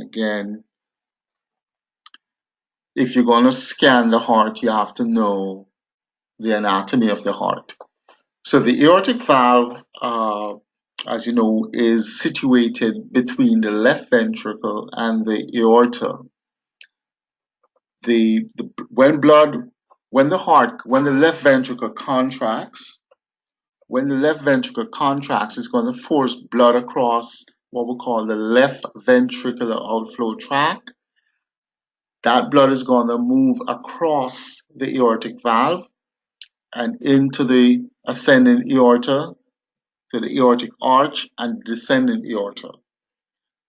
again, if you're going to scan the heart, you have to know the anatomy of the heart. So the aortic valve, as you know, is situated between the left ventricle and the aorta. When the left ventricle contracts, it's going to force blood across what we call the left ventricular outflow tract. That blood is going to move across the aortic valve and into the ascending aorta, to the aortic arch, and descending aorta.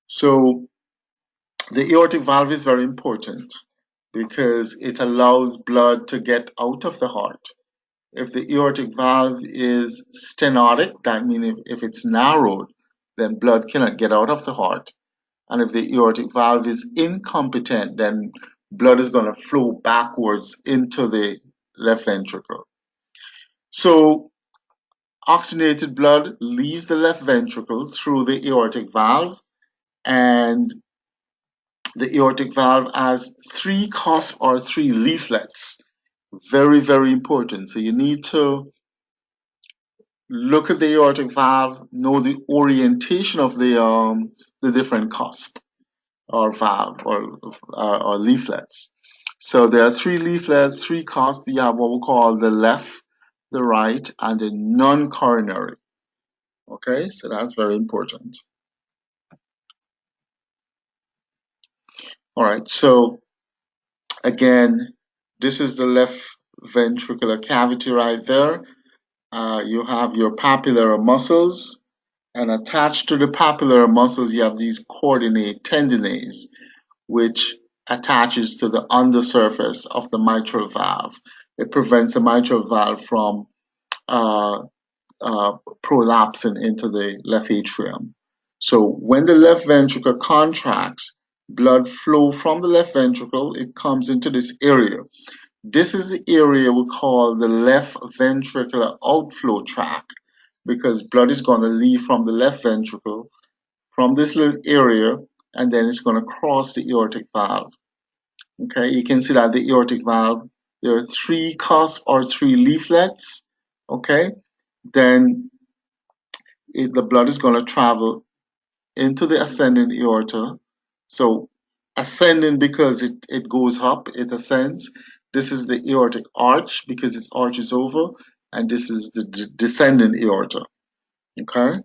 So the aortic valve is very important because it allows blood to get out of the heart. If the aortic valve is stenotic, that means if it's narrowed, then blood cannot get out of the heart. And if the aortic valve is incompetent, then blood is going to flow backwards into the left ventricle. So oxygenated blood leaves the left ventricle through the aortic valve, and the aortic valve has three cusps or three leaflets. Very, very important. So you need to look at the aortic valve, know the orientation of the different cusp or valve or leaflets. So there are three leaflets, three cusps. You have what we call the left, the right, and the non-coronary. Okay, so that's very important. All right, so again, this is the left ventricular cavity right there. You have your papillary muscles, and attached to the papillary muscles, you have these coordinate tendinase, which attaches to the undersurface of the mitral valve. It prevents the mitral valve from uh, prolapsing into the left atrium. So when the left ventricle contracts, blood flow from the left ventricle, it comes into this area. This is the area we call the left ventricular outflow tract because blood is going to leave from the left ventricle from this little area, and then it's going to cross the aortic valve. Okay, you can see that the aortic valve, there are three cusps or three leaflets. Okay, then the blood is going to travel into the ascending aorta. So ascending because it goes up, it ascends. This is the aortic arch because its arch is over, and this is the descending aorta. Okay.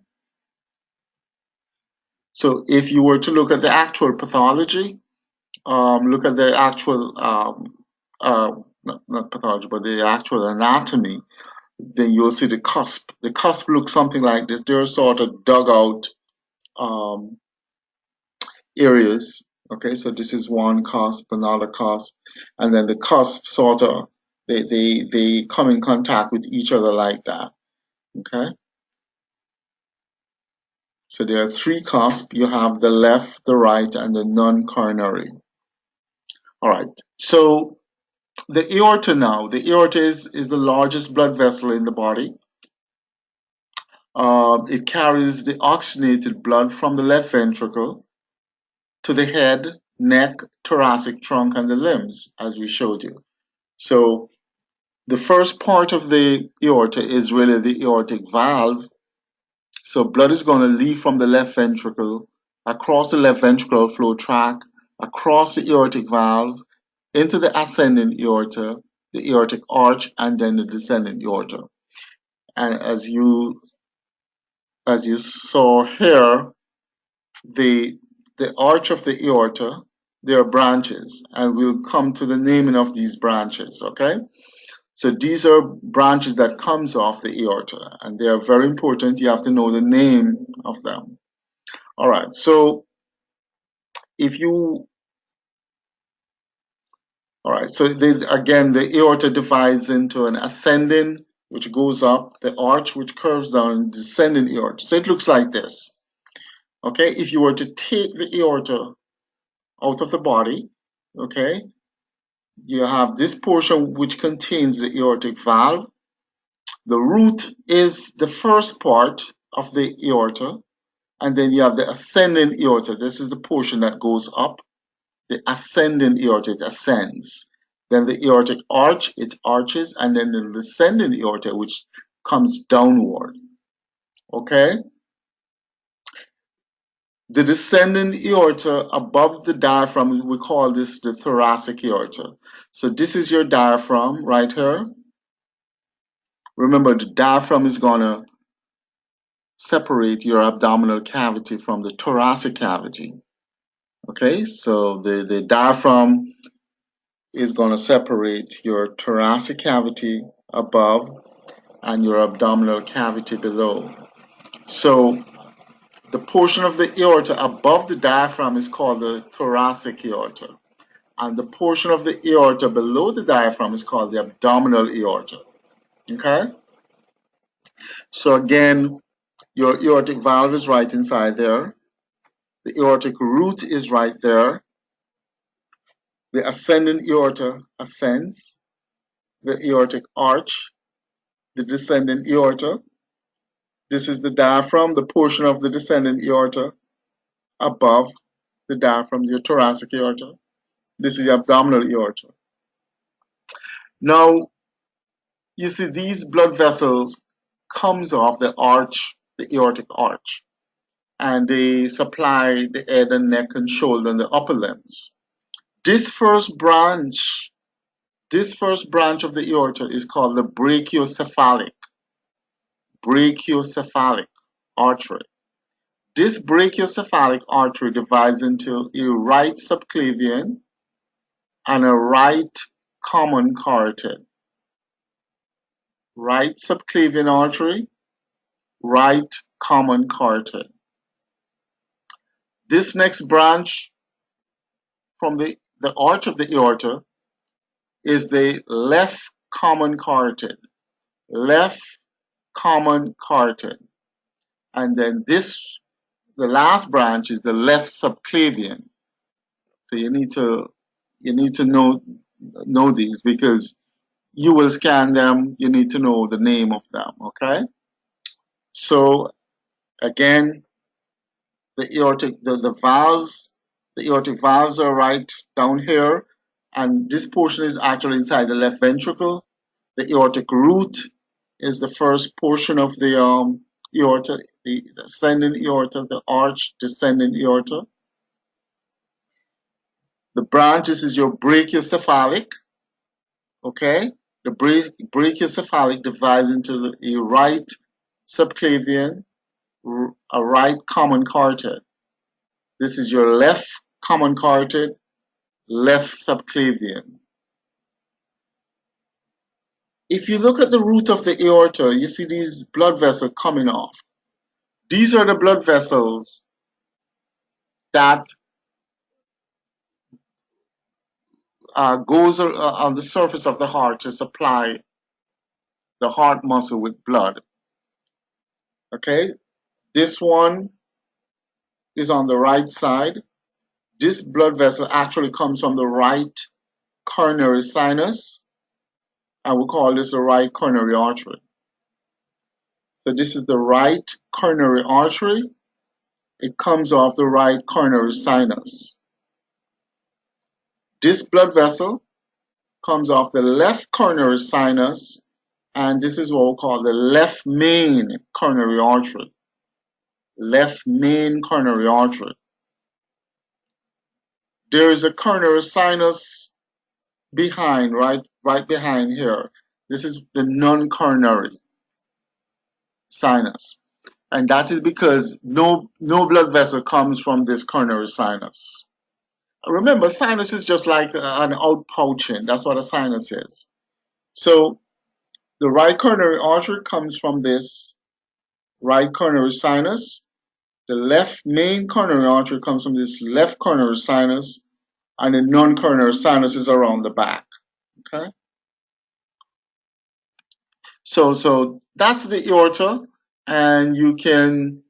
So if you were to look at the actual pathology, look at the actual not pathology, but the actual anatomy, then you'll see the cusp. The cusp looks something like this. They're sort of dug out um, areas. Okay, so this is one cusp, another cusp, and then the cusp sort of they come in contact with each other like that. Okay, so there are three cusps. You have the left, the right, and the non-coronary. All right, so the aorta now. The aorta is the largest blood vessel in the body. It carries the oxygenated blood from the left ventricle to the head, neck, thoracic trunk, and the limbs, as we showed you. So the first part of the aorta is really the aortic valve. So blood is going to leave from the left ventricle, across the left ventricular flow tract, across the aortic valve, into the ascending aorta, the aortic arch, and then the descending aorta. And as you saw here, the arch of the aorta, there are branches, and we'll come to the naming of these branches, okay? So these are branches that comes off the aorta, and they are very important. You have to know the name of them. All right, so if you, all right, so again, the aorta divides into an ascending, which goes up, the arch, which curves down, and descending aorta. So it looks like this. Okay, if you were to take the aorta out of the body, okay, you have this portion which contains the aortic valve. The root is the first part of the aorta, and then you have the ascending aorta. This is the portion that goes up. The ascending aorta, it ascends. Then the aortic arch, it arches, and then the descending aorta, which comes downward. Okay? The descending aorta above the diaphragm, we call this the thoracic aorta. So this is your diaphragm right here. Remember, the diaphragm is going to separate your abdominal cavity from the thoracic cavity. Okay, so the diaphragm is going to separate your thoracic cavity above and your abdominal cavity below. So the portion of the aorta above the diaphragm is called the thoracic aorta, and the portion of the aorta below the diaphragm is called the abdominal aorta. Okay? So again, your aortic valve is right inside there. The aortic root is right there. The ascending aorta ascends. The aortic arch, the descending aorta. This is the diaphragm, the portion of the descending aorta above the diaphragm, your thoracic aorta. This is the abdominal aorta. Now, you see these blood vessels comes off the arch, the aortic arch, and they supply the head and neck and shoulder and the upper limbs. This first branch of the aorta is called the brachiocephalic artery. This brachiocephalic artery divides into a right subclavian and a right common carotid. Right subclavian artery, right common carotid. This next branch from the arch of the aorta is the left common carotid. Left common carotid. And then the last branch is the left subclavian. So you need to know these, because you will scan them. You need to know the name of them. Okay. So again, the aortic valves are right down here, and this portion is actually inside the left ventricle. The aortic root is the first portion of the aorta, the ascending aorta, the arch, descending aorta. The branch, this is your brachiocephalic. Okay, the brachiocephalic divides into a right subclavian, a right common carotid. This is your left common carotid, left subclavian. If you look at the root of the aorta, you see these blood vessels coming off. These are the blood vessels that goes on the surface of the heart to supply the heart muscle with blood. Okay, this one is on the right side. This blood vessel actually comes from the right coronary sinus, and we call this the right coronary artery. So this is the right coronary artery. It comes off the right coronary sinus. This blood vessel comes off the left coronary sinus, and this is what we call the left main coronary artery. Left main coronary artery. There is a coronary sinus behind, right behind here. This is the non-coronary sinus, and that is because no blood vessel comes from this coronary sinus. Remember, sinus is just like an outpouching. That's what a sinus is. So the right coronary artery comes from this right coronary sinus. The left main coronary artery comes from this left coronary sinus, and the non-coronary sinus is around the back. Okay. So that's the aorta, and you can,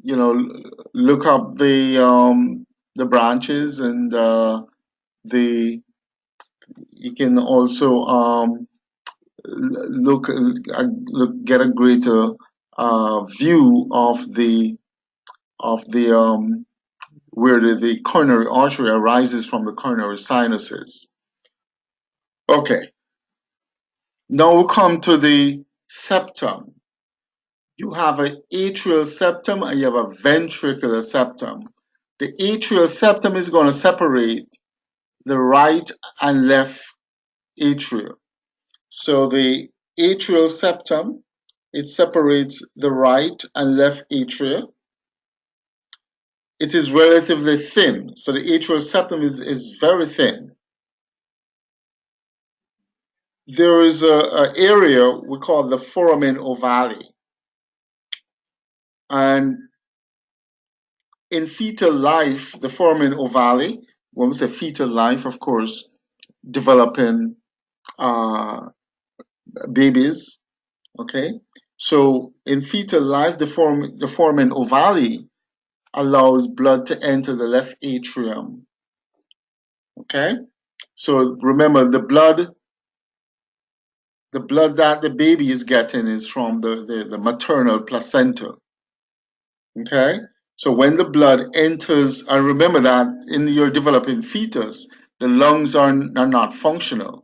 look up the branches, and you can also get a greater view of the of the where the coronary artery arises from the coronary sinuses. Okay, now we come to the septum. You have an atrial septum and you have a ventricular septum. The atrial septum is going to separate the right and left atria. So the atrial septum, it separates the right and left atria. It is relatively thin. So the atrial septum is very thin. There is a area we call the foramen ovale. And in fetal life, the foramen ovale, when we say fetal life, of course, developing uh, babies, okay? So in fetal life, the foramen ovale allows blood to enter the left atrium, okay? So remember, the blood that the baby is getting is from the maternal placenta, okay? So when the blood enters, and remember that in your developing fetus, the lungs are not functional,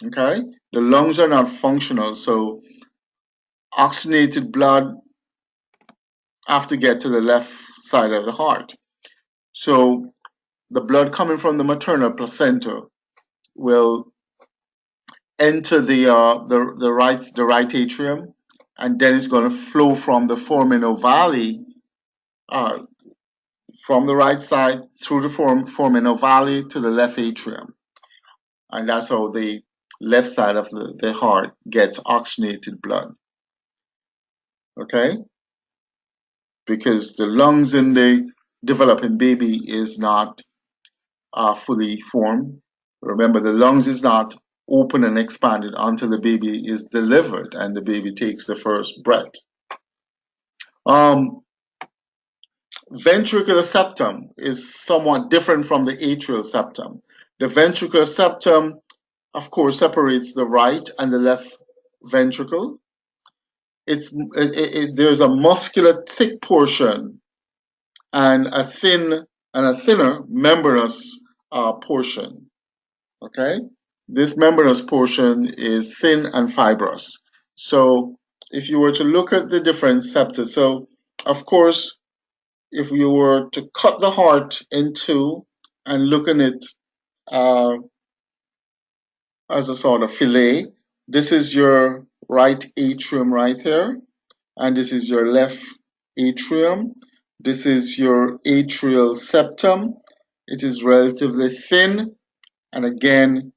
okay? The lungs are not functional, so oxygenated blood have to get to the left side of the heart. So the blood coming from the maternal placenta will enter the right atrium, and then it's going to flow from the foramen ovale uh, from the right side through the foramen ovale to the left atrium, and that's how the left side of the heart gets oxygenated blood. Okay, because the lungs in the developing baby is not fully formed. Remember, the lungs is not open and expanded until the baby is delivered and the baby takes the first breath. Um, Ventricular septum is somewhat different from the atrial septum. The ventricular septum, of course, separates the right and the left ventricle. There's a muscular thick portion and a thinner membranous portion. Okay, this membranous portion is thin and fibrous. So if you were to look at the different septa, so of course, if you were to cut the heart in two and look at it uh, as a sort of fillet, this is your right atrium right here, and this is your left atrium. This is your atrial septum. It is relatively thin, and again,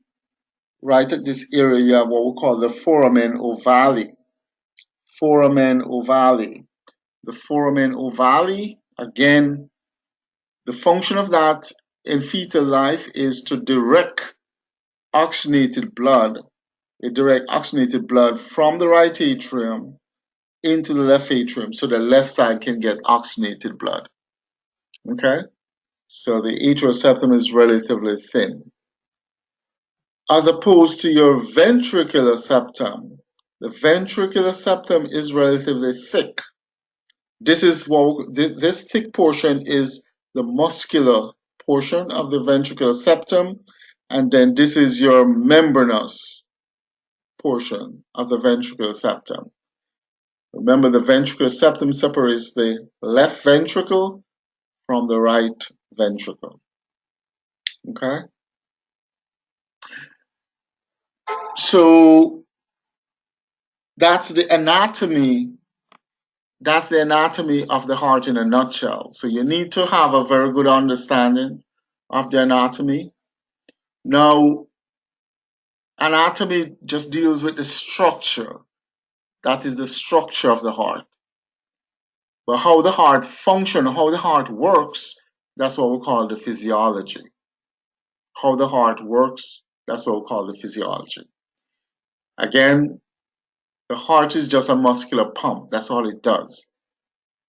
right at this area, you have what we call the foramen ovale. Foramen ovale. The foramen ovale, again, the function of that in fetal life is to direct oxygenated blood, from the right atrium into the left atrium so the left side can get oxygenated blood. Okay? So the atrial septum is relatively thin. As opposed to your ventricular septum, the ventricular septum is relatively thick. This thick portion is the muscular portion of the ventricular septum, and then this is your membranous portion of the ventricular septum. Remember, the ventricular septum separates the left ventricle from the right ventricle. Okay? So that's the anatomy. That's the anatomy of the heart in a nutshell. So you need to have a very good understanding of the anatomy. Now, anatomy just deals with the structure. That is the structure of the heart. But how the heart functions, how the heart works, that's what we call the physiology. How the heart works, that's what we call the physiology. Again, the heart is just a muscular pump. That's all it does.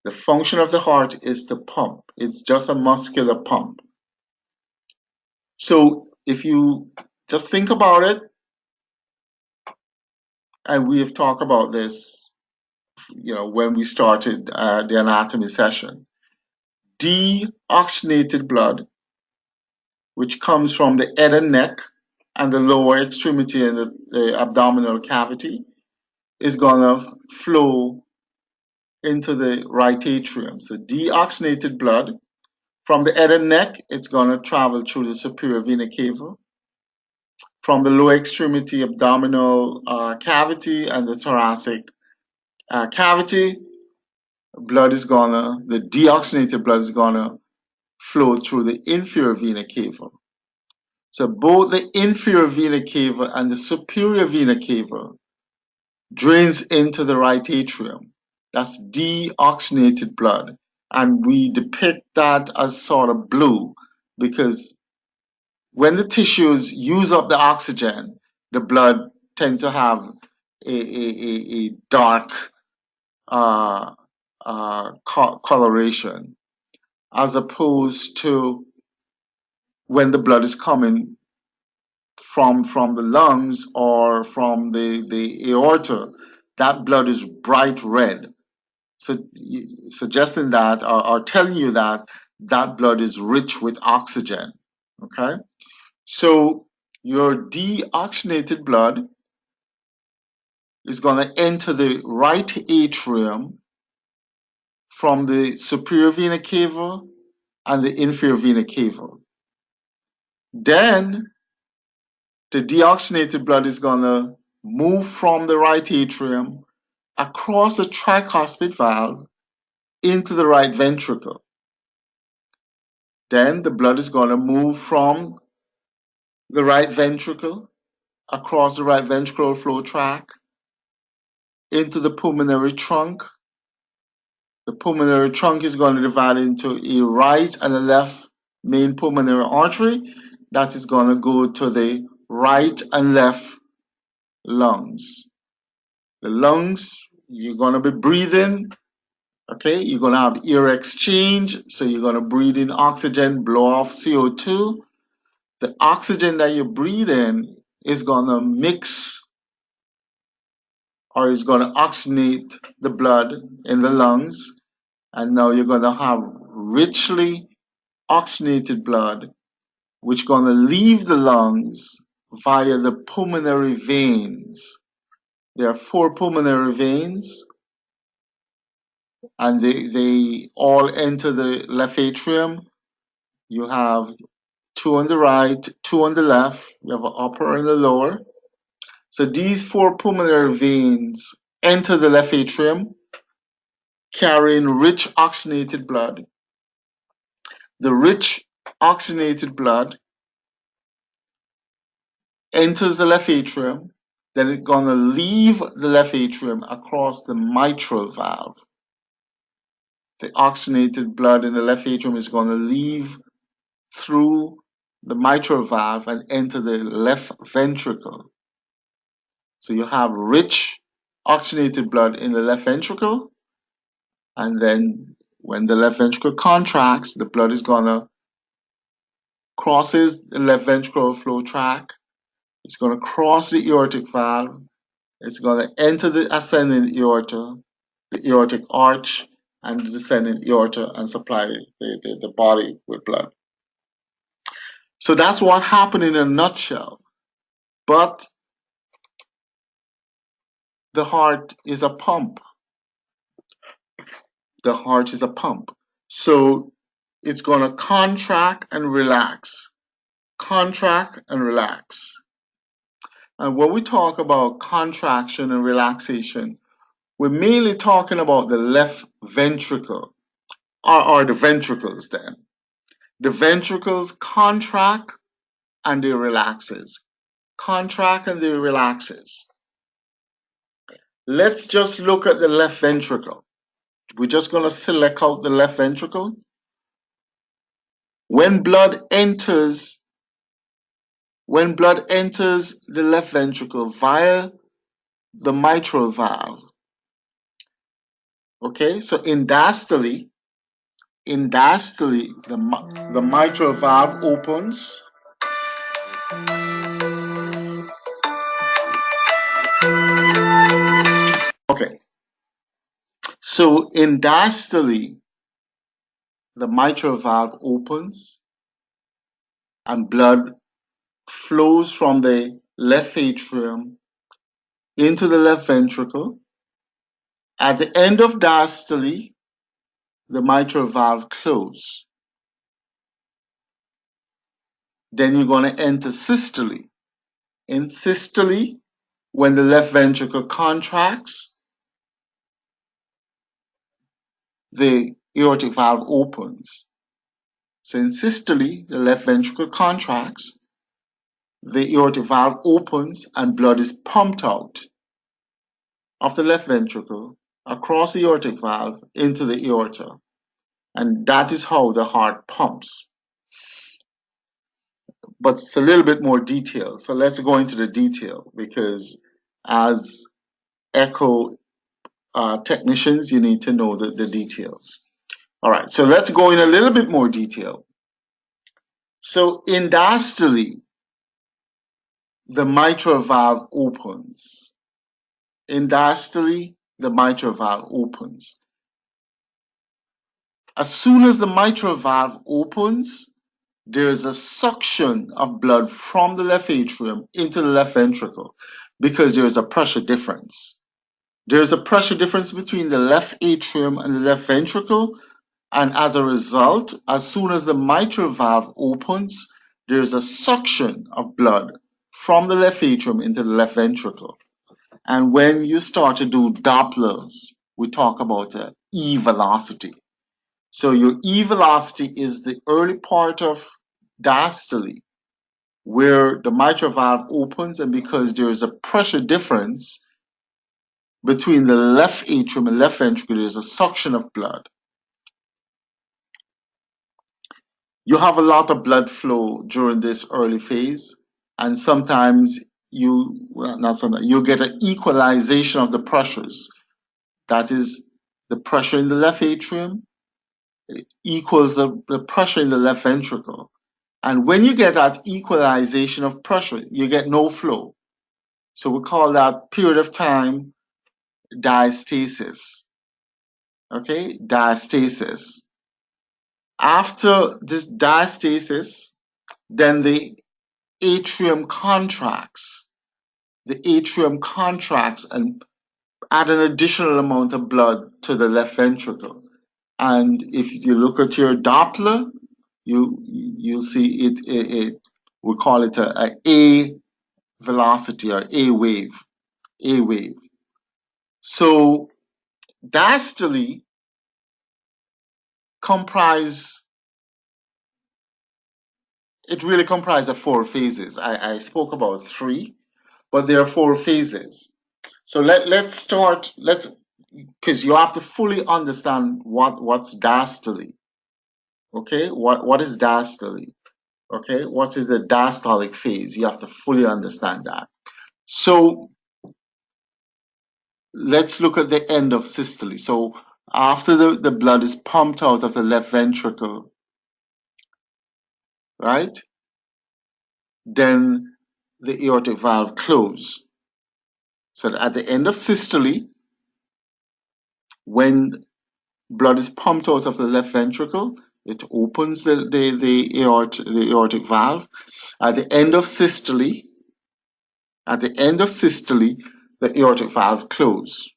The function of the heart is to pump. It's just a muscular pump. So if you just think about it, and we have talked about this when we started the anatomy session. Deoxygenated blood, which comes from the head and neck and the lower extremity and the abdominal cavity, is going to flow into the right atrium. So deoxygenated blood from the head and neck, it's going to travel through the superior vena cava. From the lower extremity abdominal cavity and the thoracic cavity, the deoxygenated blood is gonna flow through the inferior vena cava. So both the inferior vena cava and the superior vena cava drains into the right atrium. That's deoxygenated blood. And we depict that as sort of blue because when the tissues use up the oxygen, the blood tends to have a dark coloration, as opposed to when the blood is coming from the lungs or from the aorta, that blood is bright red. So suggesting that or telling you that that blood is rich with oxygen. Okay, so your deoxygenated blood is going to enter the right atrium from the superior vena cava and the inferior vena cava. Then the deoxygenated blood is going to move from the right atrium across the tricuspid valve into the right ventricle. Then the blood is going to move from the right ventricle across the right ventricular flow tract into the pulmonary trunk. The pulmonary trunk is going to divide into a right and a left main pulmonary artery that is going to go to the right and left lungs. The lungs, you're going to be breathing, okay? You're going to have air exchange, so you're going to breathe in oxygen, blow off CO2. The oxygen that you breathe in is going to mix or is going to oxygenate the blood in the lungs, and now you're going to have richly oxygenated blood, which is going to leave the lungs via the pulmonary veins. There are 4 pulmonary veins, and they all enter the left atrium. You have 2 on the right, 2 on the left. You have an upper and a lower. So these 4 pulmonary veins enter the left atrium, carrying rich oxygenated blood. The rich oxygenated blood enters the left atrium, then it's going to leave the left atrium across the mitral valve. The oxygenated blood in the left atrium is going to leave through the mitral valve and enter the left ventricle. So you have rich oxygenated blood in the left ventricle, and then when the left ventricle contracts, the blood is going to crosses the left ventricular flow tract. It's going to cross the aortic valve. It's going to enter the ascending aorta, the aortic arch, and the descending aorta and supply the body with blood. So that's what happened in a nutshell. But the heart is a pump. The heart is a pump. So it's going to contract and relax. Contract and relax. And when we talk about contraction and relaxation, we're mainly talking about the left ventricle, or the ventricles then. The ventricles contract and they relaxes. Contract and they relaxes. Let's just look at the left ventricle. We're just going to select out the left ventricle. When blood enters the left ventricle via the mitral valve, okay, so in diastole, the mitral valve opens. Okay, So in diastole, the mitral valve opens and blood flows from the left atrium into the left ventricle. At the end of diastole, the mitral valve closes. Then you're going to enter systole. In systole, when the left ventricle contracts, the aortic valve opens. So in systole, the left ventricle contracts, the aortic valve opens, and blood is pumped out of the left ventricle across the aortic valve into the aorta. And that is how the heart pumps. But it's a little bit more detail. So let's go into the detail, because as echo technicians, you need to know the details. All right, so let's go in a little bit more detail. So in diastole, the mitral valve opens. In diastole, the mitral valve opens. As soon as the mitral valve opens, there is a suction of blood from the left atrium into the left ventricle because there is a pressure difference. There is a pressure difference between the left atrium and the left ventricle, and as a result, as soon as the mitral valve opens, there is a suction of blood from the left atrium into the left ventricle. And when you start to do Dopplers, we talk about E velocity. So your E velocity is the early part of diastole, where the mitral valve opens, and because there is a pressure difference between the left atrium and left ventricle, there is a suction of blood. You have a lot of blood flow during this early phase, and sometimes you get an equalization of the pressures. That is, the pressure in the left atrium equals the pressure in the left ventricle. And when you get that equalization of pressure, you get no flow. So we call that period of time diastasis. Okay, diastasis. After this diastasis, then the atrium contracts. The atrium contracts and add an additional amount of blood to the left ventricle. And if you look at your Doppler, you'll see it we call it a velocity or a wave. So diastole really comprises of 4 phases. I spoke about 3, but there are 4 phases. So let's start, because you have to fully understand what's diastole. Okay, what is diastole? Okay, what is the diastolic phase? You have to fully understand that. So let's look at the end of systole. So after the blood is pumped out of the left ventricle, right? Then the aortic valve closes. So at the end of systole, when blood is pumped out of the left ventricle, it opens the aortic valve. At the end of systole, the aortic valve closes.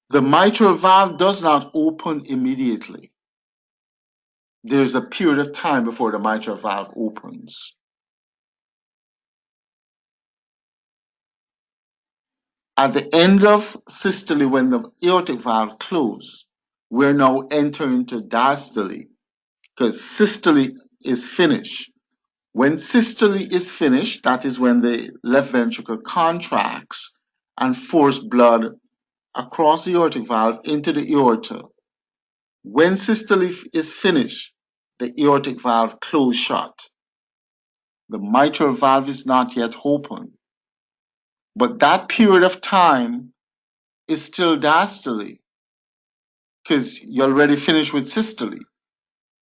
The mitral valve does not open immediately. There's a period of time before the mitral valve opens. At the end of systole, when the aortic valve closes, we're now entering into diastole, because systole is finished. When systole is finished, that is when the left ventricle contracts and forces blood across the aortic valve into the aorta. When systole is finished, the aortic valve closes shut. The mitral valve is not yet open. But that period of time is still diastole, because you already finished with systole.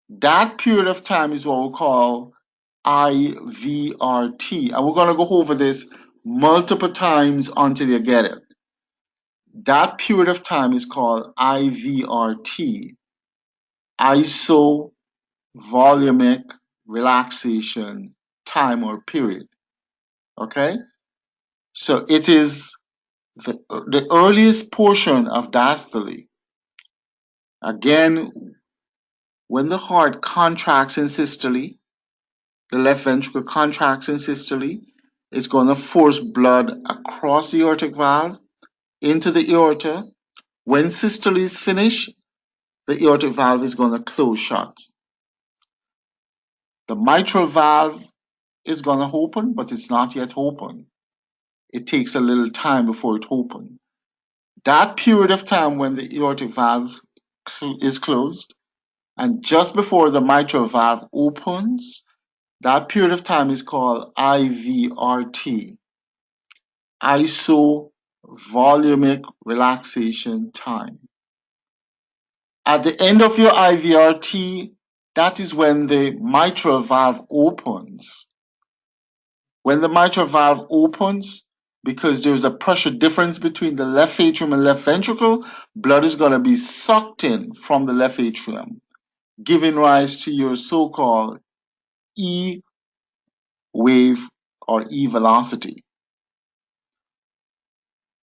That period of time is what we call IVRT. And we're going to go over this multiple times until you get it. That period of time is called IVRT, isovolumic relaxation time or period. Okay? So it is the earliest portion of diastole. Again, when the heart contracts in systole, the left ventricle contracts in systole, it's going to force blood across the aortic valve into the aorta. When systole is finished, the aortic valve is going to close shut. The mitral valve is going to open, but it's not yet open. It takes a little time before it opens. That period of time when the aortic valve is closed and just before the mitral valve opens, that period of time is called IVRT, isovolumic relaxation time. At the end of your IVRT, that is when the mitral valve opens. When the mitral valve opens, because there's a pressure difference between the left atrium and left ventricle, blood is going to be sucked in from the left atrium, giving rise to your so-called E wave or E velocity.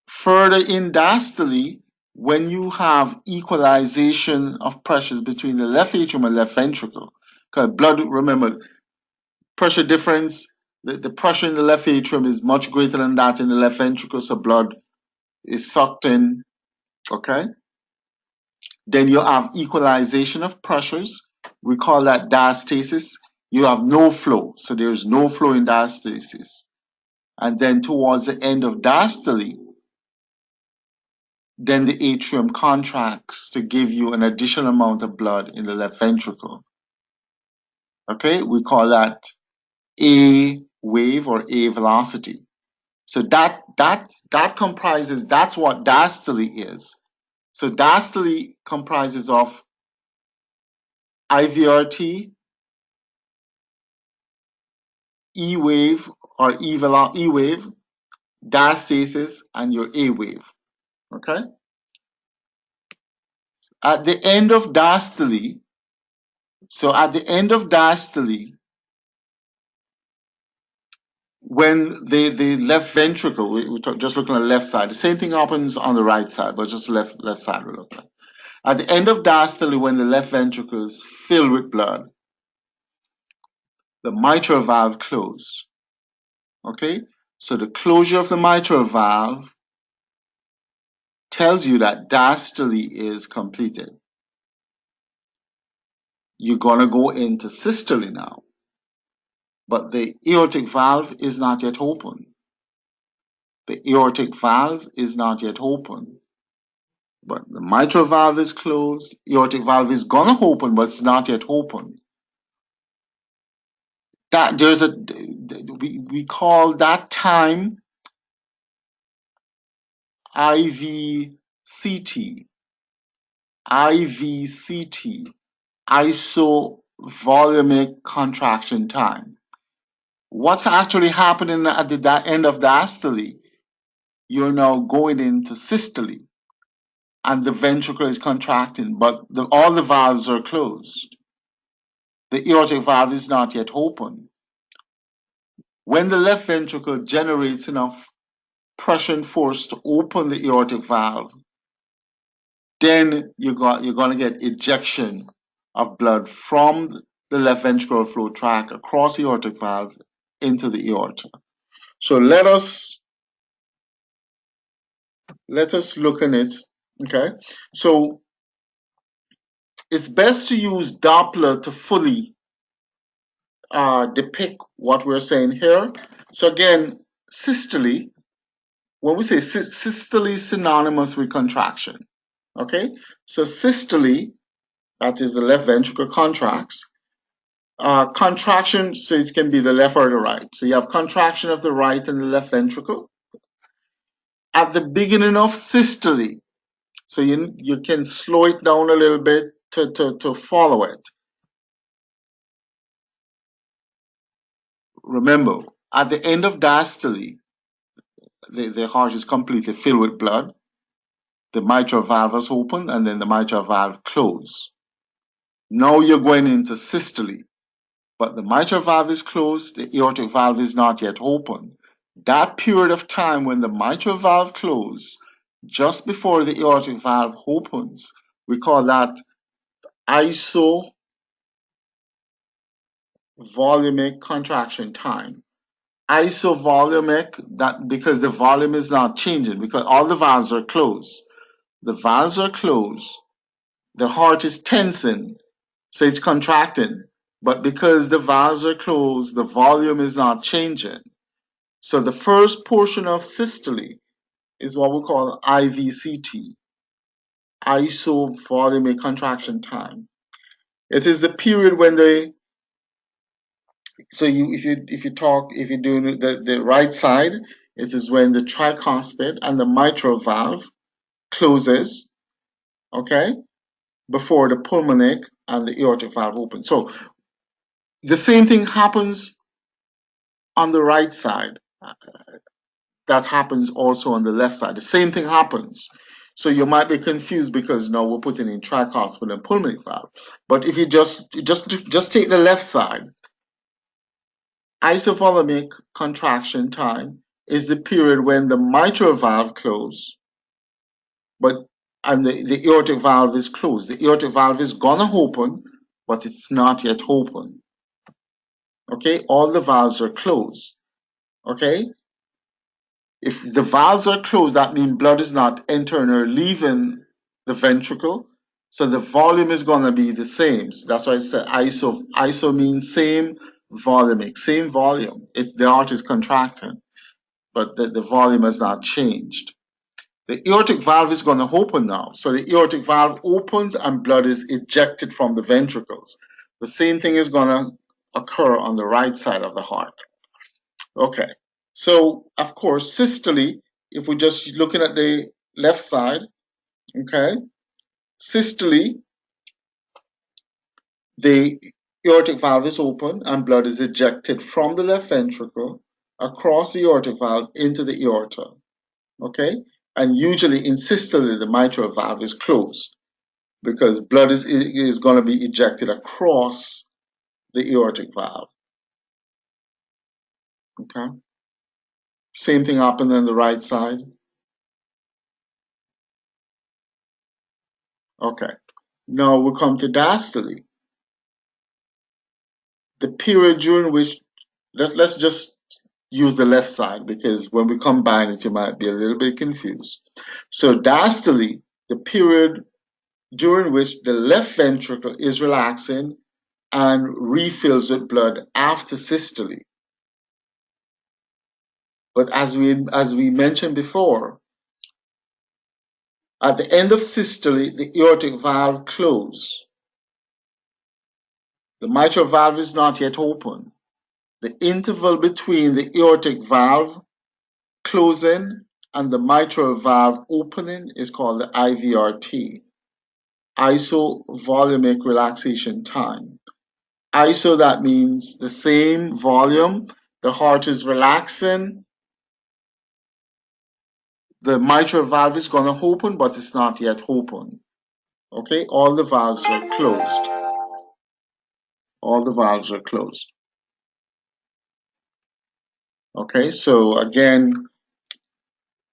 Further in diastole, when you have equalization of pressures between the left atrium and left ventricle, because blood, remember, pressure difference, the pressure in the left atrium is much greater than that in the left ventricle, so blood is sucked in, okay? Then you have equalization of pressures. We call that diastasis. You have no flow, so there's no flow in diastasis. And then towards the end of diastole, then the atrium contracts to give you an additional amount of blood in the left ventricle. Okay, we call that A wave or A velocity. So that comprises, that's what diastole is. So diastole comprises of IVRT, E wave or E wave, diastasis, and your A wave. Okay? At the end of diastole, so at the end of diastole, when the left ventricle, we're just looking at the left side, the same thing happens on the right side, but just left side we're looking at. At the end of diastole, when the left ventricle is filled with blood, the mitral valve closes. Okay? So the closure of the mitral valve tells you that diastole is completed. You're going to go into systole now. But the aortic valve is not yet open. The aortic valve is not yet open. But the mitral valve is closed. Aortic valve is going to open, but it's not yet open. That there's a we call that time IVCT. IVCT, isovolumic contraction time. What's actually happening at the end of diastole? You're now going into systole, and the ventricle is contracting, but all the valves are closed. The aortic valve is not yet open. When the left ventricle generates enough pressure and force to open the aortic valve, then you're going to get ejection of blood from the left ventricular flow tract across the aortic valve into the aorta. So let us look at it. Okay, so it's best to use Doppler to fully depict what we're saying here. So again, systole. When we say systole is synonymous with contraction. Okay, so systole, that is the left ventricle contracts. Contraction, so it can be the left or the right. So you have contraction of the right and the left ventricle. At the beginning of systole, so you can slow it down a little bit to follow it. Remember, at the end of diastole, the heart is completely filled with blood. The mitral valve is open and then the mitral valve closed. Now you're going into systole, but the mitral valve is closed, the aortic valve is not yet open. That period of time when the mitral valve closed, just before the aortic valve opens, we call that isovolumic contraction time. Isovolumic, that because the volume is not changing, because all the valves are closed. The valves are closed, the heart is tensing, so it's contracting. But because the valves are closed, the volume is not changing. So the first portion of systole is what we call IVCT, isovolumic contraction time. It is the period when if you're doing the right side, it is when the tricuspid and the mitral valve closes, okay, before the pulmonic and the aortic valve open. So the same thing happens on the right side. That happens also on the left side. The same thing happens. So you might be confused because now we're putting in tricuspid and pulmonic valve. But if you just take the left side, isovolumic contraction time is the period when the mitral valve closes, and the aortic valve is closed. The aortic valve is gonna open, but it's not yet open. Okay, all the valves are closed. Okay, if the valves are closed, that means blood is not entering or leaving the ventricle, so the volume is gonna be the same. So that's why I said iso. Iso means same volumic, same volume. The heart is contracting, but the volume has not changed. The aortic valve is going to open now. So the aortic valve opens and blood is ejected from the ventricles. The same thing is going to occur on the right side of the heart. Okay. So, of course, systole, if we're just looking at the left side, okay, systole, the aortic valve is open and blood is ejected from the left ventricle across the aortic valve into the aorta. Okay, and usually in systole the mitral valve is closed because blood is going to be ejected across the aortic valve. Okay, same thing happened on the right side. Okay, now we come to diastole, the period during which let's just use the left side because when we combine it you might be a little bit confused. So diastole, the period during which the left ventricle is relaxing and refills with blood after systole. But as we mentioned before, at the end of systole, the aortic valve closes. The mitral valve is not yet open. The interval between the aortic valve closing and the mitral valve opening is called the IVRT, isovolumic relaxation time. ISO, that means the same volume, the heart is relaxing, the mitral valve is going to open, but it's not yet open. Okay, all the valves are closed. All the valves are closed. Okay, so again,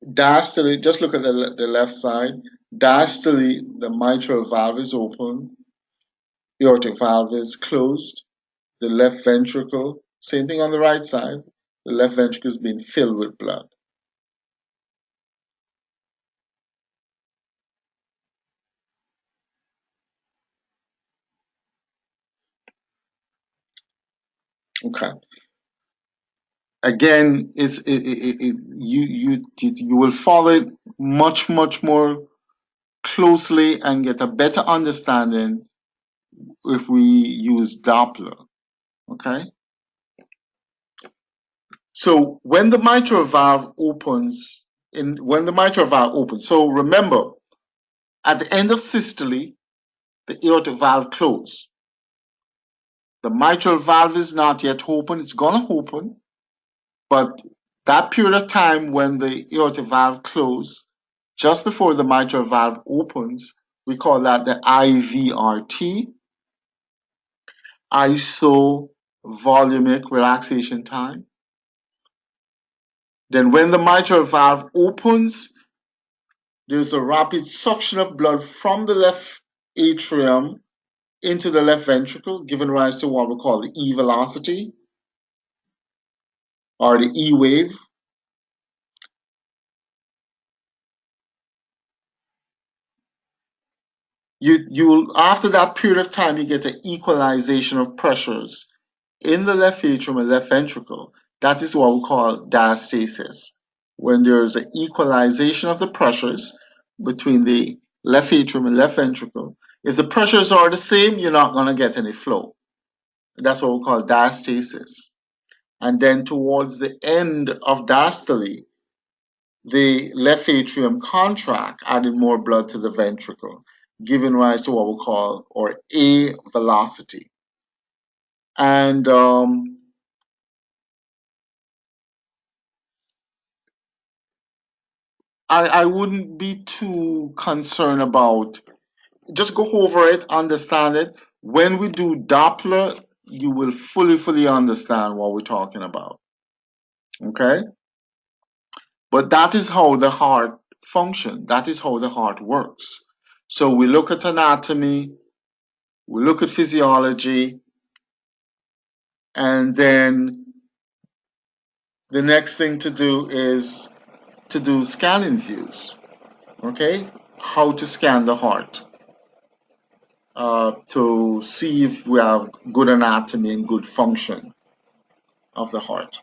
diastole, just look at the left side. Diastole, the mitral valve is open, aortic valve is closed, the left ventricle, same thing on the right side, the left ventricle is being filled with blood. Okay. Again, you will follow it much more closely and get a better understanding if we use Doppler. Okay. So when the mitral valve opens, so remember, at the end of systole, the aortic valve closes. The mitral valve is not yet open. It's gonna open, but That period of time when the aortic valve closes, just before the mitral valve opens, we call that the IVRT, isovolumic relaxation time. Then when the mitral valve opens, there's a rapid suction of blood from the left atrium into the left ventricle, giving rise to what we call the E velocity or the E wave. You'll after that period of time you get an equalization of pressures in the left atrium and left ventricle. That is what we call diastasis. When there's an equalization of the pressures between the left atrium and left ventricle, if the pressures are the same, you're not going to get any flow. That's what we call diastasis. And then towards the end of diastole, the left atrium contract, adding more blood to the ventricle, giving rise to what we call or A velocity. And I wouldn't be too concerned about, just go over it, understand it. When we do Doppler, you will fully understand what we're talking about. Okay? But that is how the heart functions. That is how the heart works. So we look at anatomy, we look at physiology, and then the next thing to do is to do scanning views. Okay? How to scan the heart to see if we have good anatomy and good function of the heart.